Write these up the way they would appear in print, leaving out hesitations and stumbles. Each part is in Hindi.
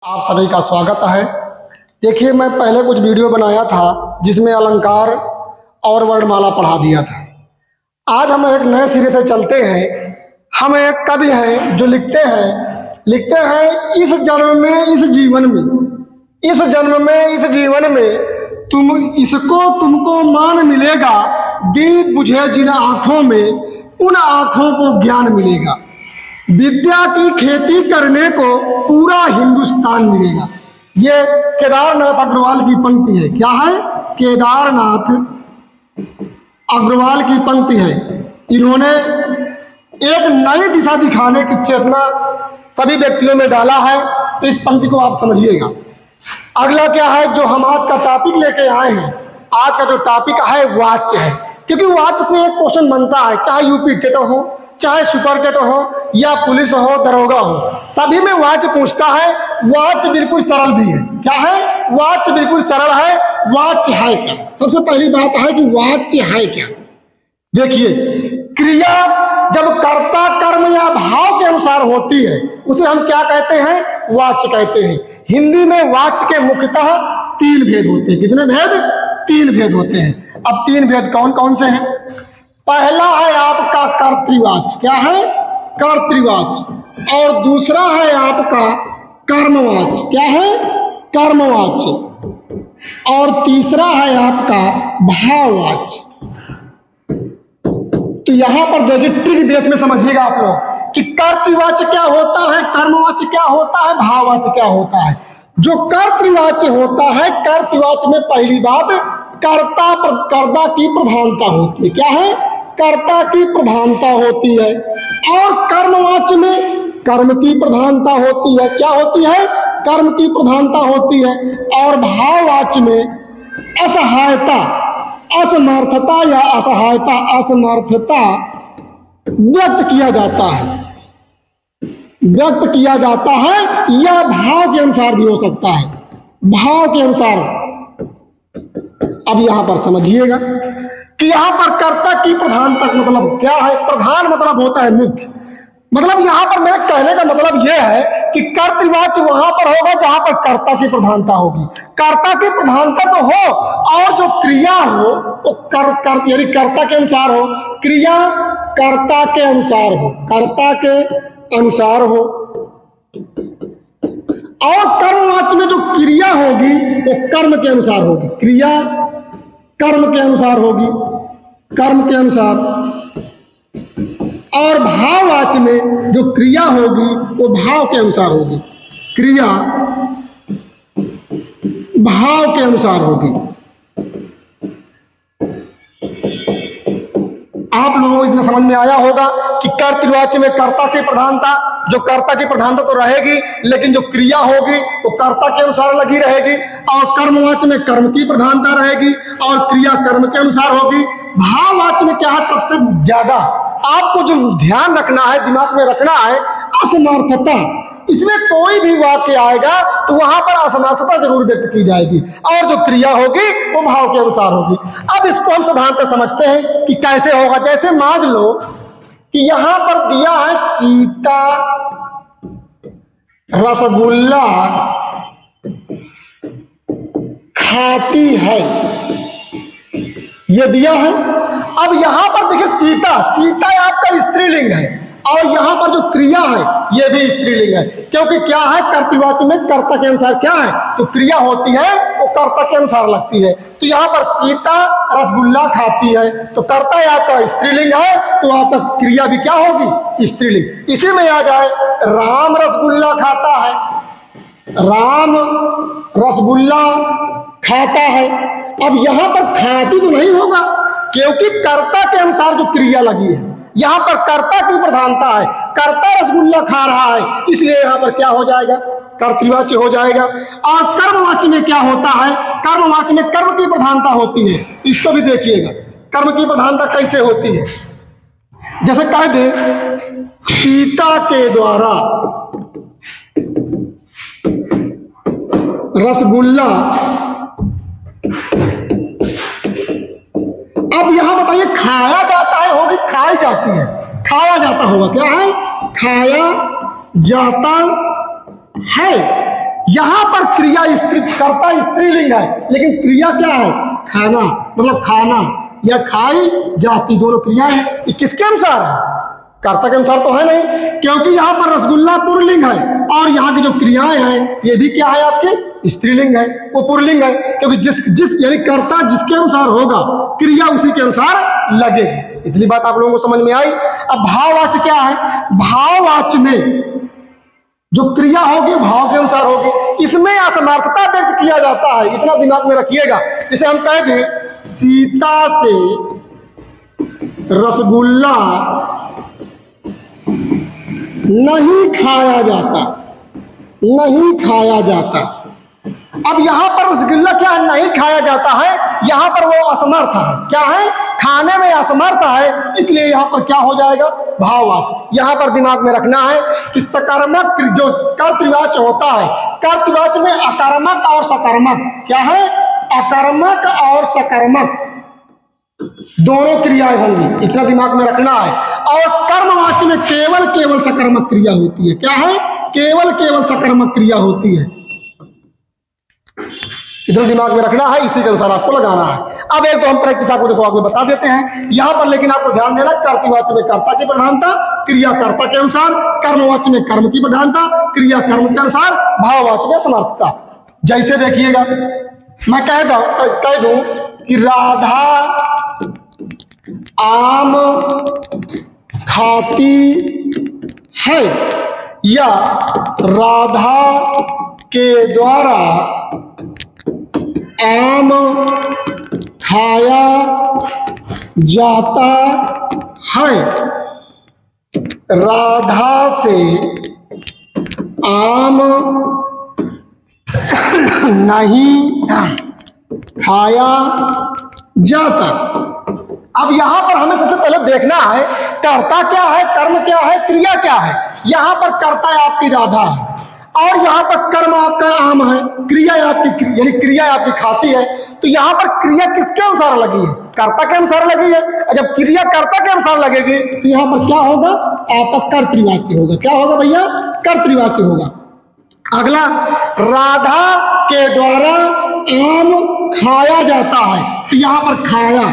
आप सभी का स्वागत है। देखिए, मैं पहले कुछ वीडियो बनाया था जिसमें अलंकार और वर्णमाला पढ़ा दिया था। आज हम एक नए सिरे से चलते हैं। हम एक कवि हैं जो लिखते हैं इस जन्म में, इस जीवन में, इस जन्म में, इस जीवन में तुमको मान मिलेगा। दीप बुझे जिन आँखों में, उन आँखों को ज्ञान मिलेगा। विद्या की खेती करने को पूरा हिंदुस्तान मिलेगा। ये केदारनाथ अग्रवाल की पंक्ति है। क्या है? केदारनाथ अग्रवाल की पंक्ति है। इन्होंने एक नई दिशा दिखाने की चेतना सभी व्यक्तियों में डाला है। तो इस पंक्ति को आप समझिएगा। अगला क्या है जो हम आज का टॉपिक लेके आए हैं? आज का जो टॉपिक है वाच्य है, क्योंकि वाच्य से एक क्वेश्चन बनता है, चाहे यूपी टेट हो, चाहे सुपर टेट हो, या पुलिस हो, दरोगा हो, सभी में वाच्य पूछता है। वाच्य बिल्कुल सरल भी है। क्या है? वाच्य बिल्कुल सरल है। वाच्य है क्या? सबसे पहली बात है कि वाच्य है क्या। देखिए, क्रिया जब कर्ता कर्म या भाव के अनुसार होती है उसे हम क्या कहते हैं? वाच्य कहते हैं। हिंदी में वाच्य के मुख्यतः तीन भेद होते हैं। कितने भेद? तीन भेद होते हैं। अब तीन भेद कौन कौन से हैं? पहला है आपका कर्तृवाच्य। क्या है? कर्तृवाच्य। और दूसरा है आपका कर्मवाच्य। क्या है? कर्मवाच्य। और तीसरा है आपका भाववाच्य। तो यहां पर देखिए, ट्रिक बेस में समझिएगा आप लोग कि कर्तृवाच्य क्या होता है, कर्मवाच्य क्या होता है, भाववाच्य क्या होता है। जो कर्तृवाच्य होता है, कर्तृवाच्य में पहली बात कर्ता की प्रधानता होती है। क्या है? कर्ता की प्रधानता होती है। और कर्मवाच्य में कर्म की प्रधानता होती है। क्या होती है? कर्म की प्रधानता होती है। और भाववाच्य में असहायता, असमर्थता या असहायता, असमर्थता व्यक्त किया जाता है। व्यक्त किया जाता है या भाव के अनुसार भी हो सकता है। भाव के अनुसार। अब यहां पर समझिएगा कि यहां पर कर्ता की प्रधानता मतलब क्या है? प्रधान मतलब होता है मुख्य। मतलब यहां पर मेरे कहने का मतलब यह है कि कर्तृवाच्य वहां पर होगा जहां पर कर्ता की प्रधानता होगी। कर्ता की प्रधानता तो हो, और जो क्रिया हो वो यानी कर्ता के अनुसार हो। क्रिया कर्ता के अनुसार हो, कर्ता के अनुसार हो। और कर्मवाच्य में जो क्रिया होगी वो कर्म के अनुसार होगी। क्रिया कर्म के अनुसार होगी, कर्म के अनुसार। और भाववाच्य में जो क्रिया होगी वो भाव के अनुसार होगी। क्रिया भाव के अनुसार होगी। आप लोगों को इतना समझ में आया होगा कि कर्तृवाच्य में कर्ता की प्रधानता, जो कर्ता की प्रधानता तो रहेगी, लेकिन जो क्रिया होगी वो कर्ता के अनुसार लगी रहेगी। और कर्मवाच्य में कर्म की प्रधानता रहेगी और क्रिया कर्म के अनुसार होगी। भाववाच्य में क्या है? सबसे ज्यादा आपको जो ध्यान रखना है, दिमाग में रखना है, असमर्थता। इसमें कोई भी वाक्य आएगा तो वहां पर असमर्थता जरूर व्यक्त की जाएगी। और जो क्रिया होगी वो भाव के अनुसार होगी। अब इसको हम साधारणतः समझते हैं कि कैसे होगा। जैसे मान लो कि यहां पर दिया है सीता रसगुल्ला खाती है, ये दिया है। अब यहां पर देखिए, सीता आपका स्त्रीलिंग है और यहां पर जो क्रिया है ये भी स्त्रीलिंग है। क्योंकि क्या है? कर्तृवाच्य में कर्ता के अनुसार क्या है? जो क्रिया होती है वो कर्ता के अनुसार लगती है। तो यहां पर सीता रसगुल्ला खाती है तो कर्ता आपका स्त्रीलिंग है, तो आपका क्रिया भी क्या होगी? स्त्रीलिंग। इसी में आ जाए राम रसगुल्ला खाता है, राम रसगुल्ला खाता है। अब यहां पर खाती तो नहीं होगा, क्योंकि कर्ता के अनुसार जो क्रिया लगी है। यहां पर कर्ता की प्रधानता है, कर्ता रसगुल्ला खा रहा है, इसलिए यहां पर क्या हो जाएगा? कर्तृवाच्य हो जाएगा। और कर्मवाच्य में क्या होता है? कर्मवाच्य में कर्म की प्रधानता होती है। इसको भी देखिएगा, कर्म की प्रधानता कैसे होती है। जैसे कह दे सीता के द्वारा रसगुल्ला। अब यहां बताइए, खाया जाता है होगी, खाई जाती है, खाया जाता होगा। क्या है? खाया जाता है। यहां पर क्रिया स्त्री, कर्ता स्त्रीलिंग है, लेकिन क्रिया क्या है? खाना, मतलब खाना या खाई जाती, दोनों क्रियाएं हैं। ये किसके अनुसार है? कर्ता के अनुसार तो है नहीं, क्योंकि यहां पर रसगुल्ला पुल्लिंग है और यहाँ की जो क्रियाएं हैं ये भी क्या है? आपकी स्त्रीलिंग है, वो पुल्लिंग है, क्योंकि जिस यानी कर्ता जिसके अनुसार होगा क्रिया उसी के अनुसार लगेगी। इतनी बात आप लोगों को समझ में आई। अब भाववाच्य क्या है? भाववाच्य में जो क्रिया होगी भाव के अनुसार होगी, इसमें असमर्थता व्यक्त किया जाता है, इतना दिमाग में रखिएगा। जैसे हम कह दें सीता से रसगुल्ला नहीं खाया जाता, नहीं खाया जाता। अब यहां पर रसगुल्ला क्या है? नहीं खाया जाता है, यहां पर वो असमर्थ है। क्या है? खाने में असमर्थ है, इसलिए यहां पर क्या हो जाएगा? भाववाच्य। यहां पर दिमाग में रखना है कि सकारात्मक जो कर्तृवाच्य होता है, कर्तृवाच्य में अकर्मक और सकर्मक क्या है? अकर्मक और सकर्मक दोनों क्रियाएं होंगी, इतना दिमाग में रखना है। और कर्मवाच्य में केवल सकर्मक क्रिया होती है। क्या है? केवल सकर्मक क्रिया होती है, इतना दिमाग में रखना है, इसी के अनुसार आपको लगाना है। अब एक तो हम प्रैक्टिस आपको देखो आगे बता देते हैं यहां पर, लेकिन आपको ध्यान देना कर्तृवाच्य में कर्ता की प्रधानता, क्रिया कर्ता के अनुसार, कर्मवाच्य में कर्म की प्रधानता, क्रिया कर्म के अनुसार, भाववाच्य में समर्थता। जैसे देखिएगा, मैं कह दूं कि राधा आम खाती है, या राधा के द्वारा आम खाया जाता है। राधा से आम नहीं खाया जाता। अब यहां पर हमें सबसे पहले देखना है कर्ता क्या है, कर्म क्या है, क्रिया क्या है। यहां पर कर्ता आपकी राधा है और यहाँ पर कर्म आपका आम है, क्रिया आपकी यानी क्रिया आपकी खाती है। तो यहाँ पर क्रिया किसके अनुसार लगी है? कर्ता के अनुसार लगी है। जब क्रिया कर्ता के अनुसार लगेगी तो यहाँ पर क्या होगा? आपका कर्तृवाच्य होगा। क्या होगा भैया? कर्तृवाच्य होगा। अगला, राधा के द्वारा आम खाया जाता है, तो यहाँ पर खाया,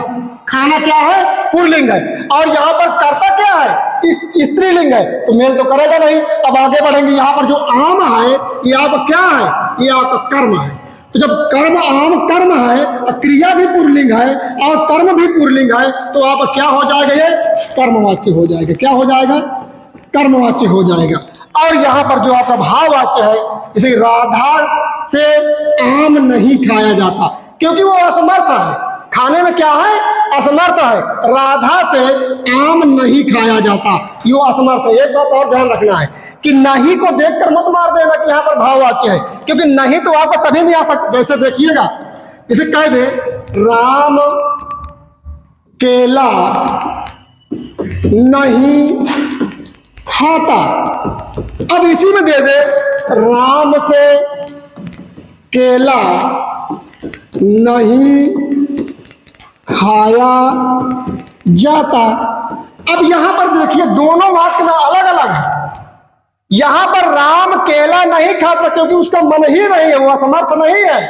खाना क्या है? पुल्लिंग है, और यहाँ पर कर्ता क्या है? स्त्रीलिंग है, तो मेल तो करेगा नहीं। अब आगे बढ़ेंगे, यहाँ पर जो आम है ये आपका क्या है? ये आपका कर्म है। तो जब कर्म आम कर्म है, क्रिया भी पुल्लिंग है और कर्म भी पुल्लिंग है, तो आपका क्या हो जाएगा? ये कर्मवाच्य हो जाएगा। क्या हो जाएगा? कर्मवाच्य हो जाएगा। और यहाँ पर जो आपका भाववाच्य है, इसे राधा से आम नहीं खाया जाता, क्योंकि वो असमर्थ है, खाने में क्या है? असमर्थ है। राधा से आम नहीं खाया जाता, ये असमर्थ है। एक बात और ध्यान रखना है कि नहीं को देखकर मत मार देना कि यहाँ पर भाववाच्य है, क्योंकि नहीं तो वापस सभी में आ सकता। जैसे देखिएगा, इसे कह दे राम केला नहीं खाता, अब इसी में दे दे राम से केला नहीं खाया जाता। अब यहां पर देखिए दोनों वाक्य में अलग अलग है। यहां पर राम केला नहीं खाता क्योंकि उसका मन ही नहीं है, वो असमर्थ नहीं है।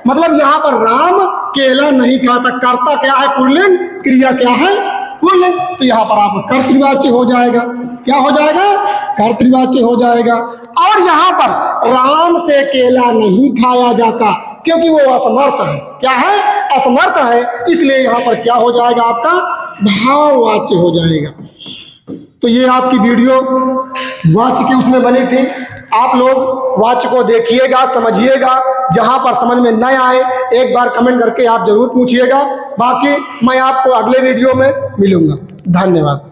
मतलब यहां पर राम केला नहीं खाता, कर्ता क्या है? पुल्लिंग, क्रिया क्या है? पुल्लिंग। तो यहां पर आपका कर्तृवाच्य हो जाएगा। क्या हो जाएगा? कर्तृवाच्य हो जाएगा। और यहां पर राम से केला नहीं खाया जाता क्योंकि वो असमर्थ है। क्या है? असमर्थ है, इसलिए यहां पर क्या हो जाएगा? आपका भाववाच्य हो जाएगा। तो ये आपकी वीडियो वाच्य की उसमें बनी थी। आप लोग वाच्य को देखिएगा, समझिएगा। जहां पर समझ में न आए एक बार कमेंट करके आप जरूर पूछिएगा। बाकी मैं आपको अगले वीडियो में मिलूंगा। धन्यवाद।